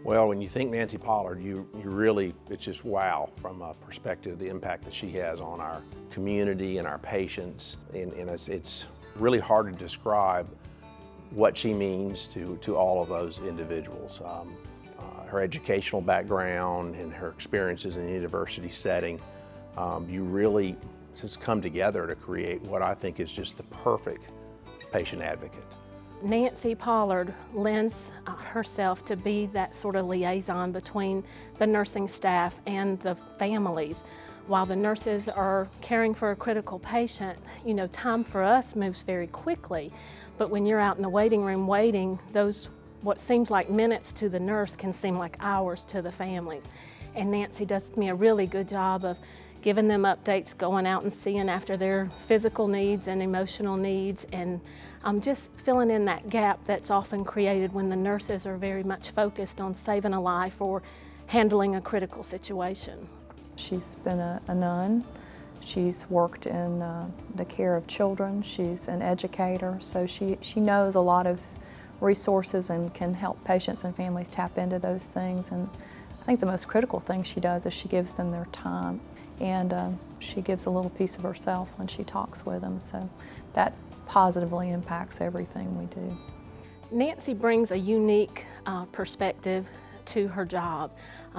Well, when you think Nancy Pollard, you really, it's just wow from a perspective of the impact that she has on our community and our patients. And it's really hard to describe what she means to all of those individuals. Her educational background and her experiences in the university setting, you really just come together to create what I think is just the perfect patient advocate. Nancy Pollard lends herself to be that sort of liaison between the nursing staff and the families. While the nurses are caring for a critical patient, you know, time for us moves very quickly. But when you're out in the waiting room waiting, those what seems like minutes to the nurse can seem like hours to the family. And Nancy does me a really good job of giving them updates, going out and seeing after their physical needs and emotional needs, and just filling in that gap that's often created when the nurses are very much focused on saving a life or handling a critical situation. She's been a nun. She's worked in the care of children. She's an educator, so she knows a lot of resources and can help patients and families tap into those things. And I think the most critical thing she does is she gives them their time, and she gives a little piece of herself when she talks with them, so that positively impacts everything we do. Nancy brings a unique perspective to her job.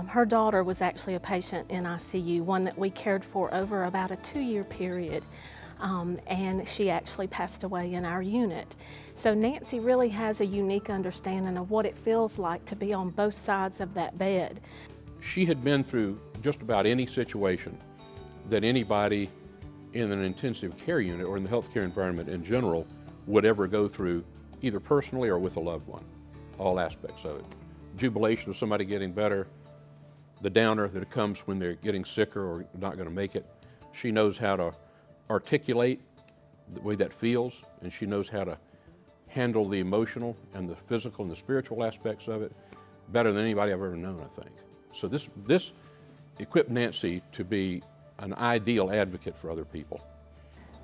Her daughter was actually a patient in ICU, one that we cared for over about a 2-year period, and she actually passed away in our unit. So Nancy really has a unique understanding of what it feels like to be on both sides of that bed. She had been through just about any situation that anybody in an intensive care unit or in the healthcare environment in general would ever go through, either personally or with a loved one, all aspects of it. Jubilation of somebody getting better, the downer that comes when they're getting sicker or not going to make it. She knows how to articulate the way that feels, and she knows how to handle the emotional and the physical and the spiritual aspects of it better than anybody I've ever known, I think. So this equipped Nancy to be an ideal advocate for other people.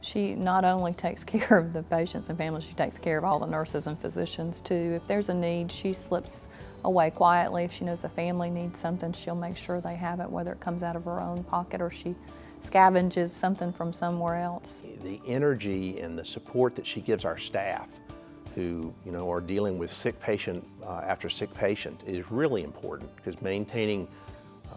She not only takes care of the patients and families, she takes care of all the nurses and physicians too. If there's a need, she slips away quietly. If she knows the family needs something, she'll make sure they have it, whether it comes out of her own pocket or she scavenges something from somewhere else. The energy and the support that she gives our staff who, you know, are dealing with sick patient after sick patient is really important, because maintaining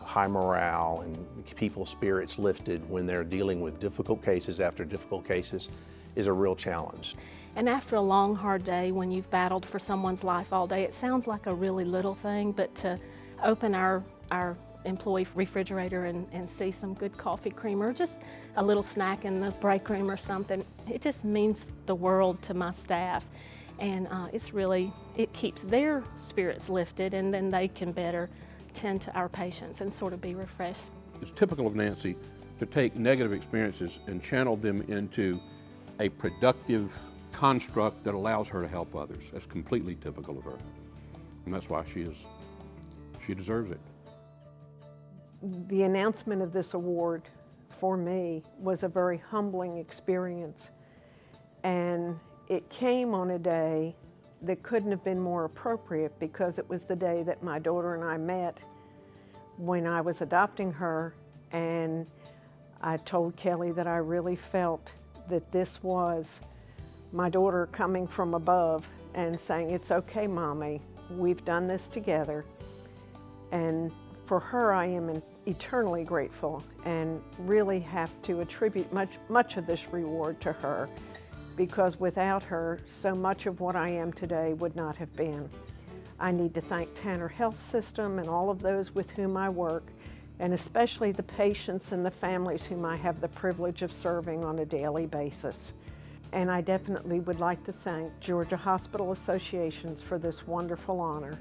high morale and people's spirits lifted when they're dealing with difficult cases after difficult cases is a real challenge. And after a long, hard day, when you've battled for someone's life all day, it sounds like a really little thing, but to open our employee refrigerator and see some good coffee cream or just a little snack in the break room or something, it just means the world to my staff. And it keeps their spirits lifted, and then they can better tend to our patients and sort of be refreshed. It's typical of Nancy to take negative experiences and channel them into a productive construct that allows her to help others. That's completely typical of her. And that's why she deserves it. The announcement of this award for me was a very humbling experience. And it came on a day that couldn't have been more appropriate, because it was the day that my daughter and I met when I was adopting her, and I told Kelly that I really felt that this was my daughter coming from above and saying, "It's okay, Mommy, we've done this together." And for her, I am eternally grateful and really have to attribute much of this reward to her, because without her, so much of what I am today would not have been. I need to thank Tanner Health System and all of those with whom I work, and especially the patients and the families whom I have the privilege of serving on a daily basis. And I definitely would like to thank Georgia Hospital Associations for this wonderful honor.